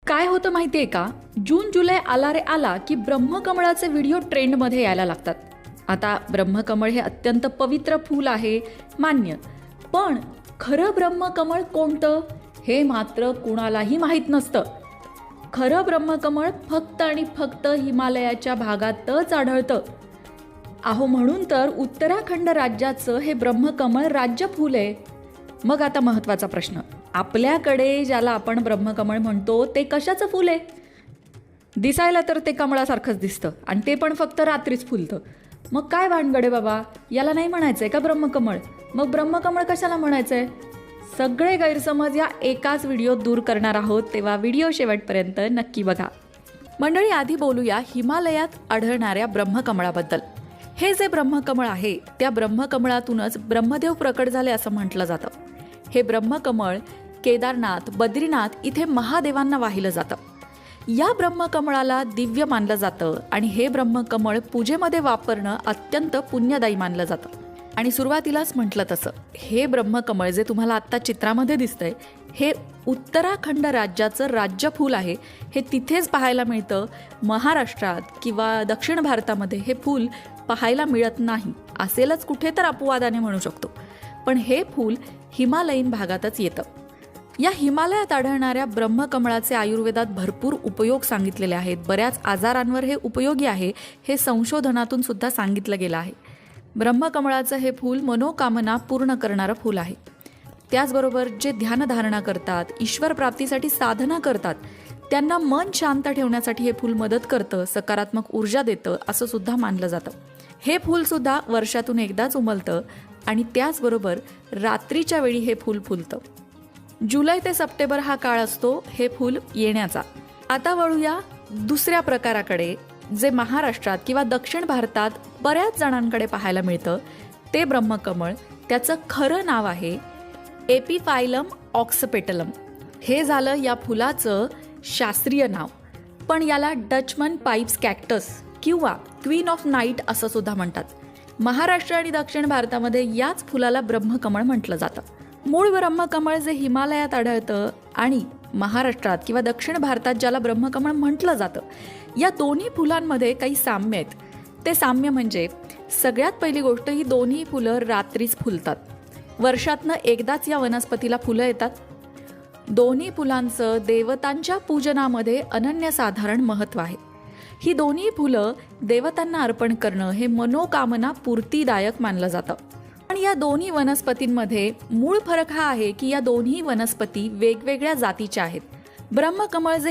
काय होतं माहितीये का, जून जुलै आला रे आला की ब्रह्मकमळाचे व्हिडिओ ट्रेंडमध्ये यायला लागतात. आता ब्रह्मकमळ हे अत्यंत पवित्र फूल आहे, मान्य. पण खरं ब्रह्मकमळ कोणतं हे मात्र कुणालाही माहीत नसतं. खरं ब्रह्मकमळ फक्त आणि फक्त हिमालयाच्या भागातच आढळतं. अहो, म्हणून तर उत्तराखंड राज्याचं हे ब्रह्मकमळ राज्य फूल आहे. मग आता महत्त्वाचा प्रश्न, आपल्याकडे ज्याला आपण ब्रह्मकमळ म्हणतो ते कशाचं फूल आहे? दिसायला तर ते कमळासारखंच दिसतं आणि ते पण फक्त रात्रीच फुलतं. मग काय भानगडे बाबा, याला नाही म्हणायचंय का ब्रह्मकमळ? मग ब्रह्मकमळ कशाला म्हणायचंय? सगळे गैरसमज या एकाच व्हिडिओत दूर करणार आहोत, तेव्हा व्हिडिओ शेवटपर्यंत नक्की बघा. मंडळी, आधी बोलूया हिमालयात आढळणाऱ्या ब्रह्मकमळाबद्दल. हे जे ब्रह्मकमळ आहे त्या ब्रह्मकमळातूनच ब्रह्मदेव प्रकट झाले असं म्हटलं जातं. हे ब्रह्मकमळ केदारनाथ, बद्रीनाथ इथे महादेवांना वाहिलं जातं. या ब्रह्मकमळाला दिव्य मानलं जातं आणि हे ब्रह्मकमळ पूजेमध्ये वापरणं अत्यंत पुण्यदायी मानलं जातं. आणि सुरुवातीलाच म्हटलं तसं हे ब्रह्मकमळ जे तुम्हाला आत्ता चित्रामध्ये दिसतंय हे उत्तराखंड राज्याचं राज्य फूल आहे. हे तिथेच पाहायला मिळतं. महाराष्ट्रात किंवा दक्षिण भारतामध्ये हे फूल पाहायला मिळत नाही. असेलच कुठे तर अपवादाने म्हणू शकतो, पण हे फूल हिमालयीन भागातच येतं. या हिमालयात आढळणाऱ्या ब्रह्मकमळाचे आयुर्वेदात भरपूर उपयोग सांगितलेले आहेत. बऱ्याच आजारांवर हे उपयोगी आहे हे संशोधनातून सुद्धा सांगितलं गेलं आहे. ब्रह्मकमळाचं हे फूल मनोकामना पूर्ण करणारं फूल आहे. त्याचबरोबर जे ध्यानधारणा करतात, ईश्वर प्राप्तीसाठी साधना करतात, त्यांना मन शांत ठेवण्यासाठी हे फूल मदत करतं, सकारात्मक ऊर्जा देतं असं सुद्धा मानलं जातं. हे फूल सुद्धा वर्षातून एकदाच उमलतं आणि त्याचबरोबर रात्रीच्या वेळी हे फूल फुलतं. जुलै ते सप्टेंबर हा काळ असतो हे फूल येण्याचा. आता वळूया दुसऱ्या प्रकाराकडे, जे महाराष्ट्रात किंवा दक्षिण भारतात बऱ्याच जणांकडे पाहायला मिळतं. ते ब्रह्मकमळ, त्याचं खरं नाव आहे एपिफायलम ऑक्सपेटलम. हे झालं या फुलाचं शास्त्रीय नाव, पण याला डचमन पाईप्स कॅक्टस किंवा क्वीन ऑफ नाईट असं सुद्धा म्हणतात. महाराष्ट्र आणि दक्षिण भारतामध्ये याच फुलाला ब्रह्मकमळ म्हटलं जातं. मूळ ब्रह्मकमळ जे हिमालयात आढळतं आणि महाराष्ट्रात किंवा दक्षिण भारतात ज्याला ब्रह्मकमळ म्हटलं जातं, या दोन्ही फुलांमध्ये काही साम्य आहेत. ते साम्य म्हणजे सगळ्यात पहिली गोष्ट, ही दोन्ही फुलं रात्रीच फुलतात. वर्षातनं एकदाच या वनस्पतीला फुलं येतात. दोन्ही फुलांचं देवतांच्या पूजनामध्ये अनन्यसाधारण महत्त्व आहे. ही दोन्ही फुलं देवतांना अर्पण करणं हे मनोकामना पूर्तीदायक मानलं जातं. आणि या दोन्ही वनस्पतींमध्ये मूळ फरक हा आहे की या दोन्ही वनस्पती वेगवेगळ्या जातीच्या आहेत. ब्रह्मकमळ जे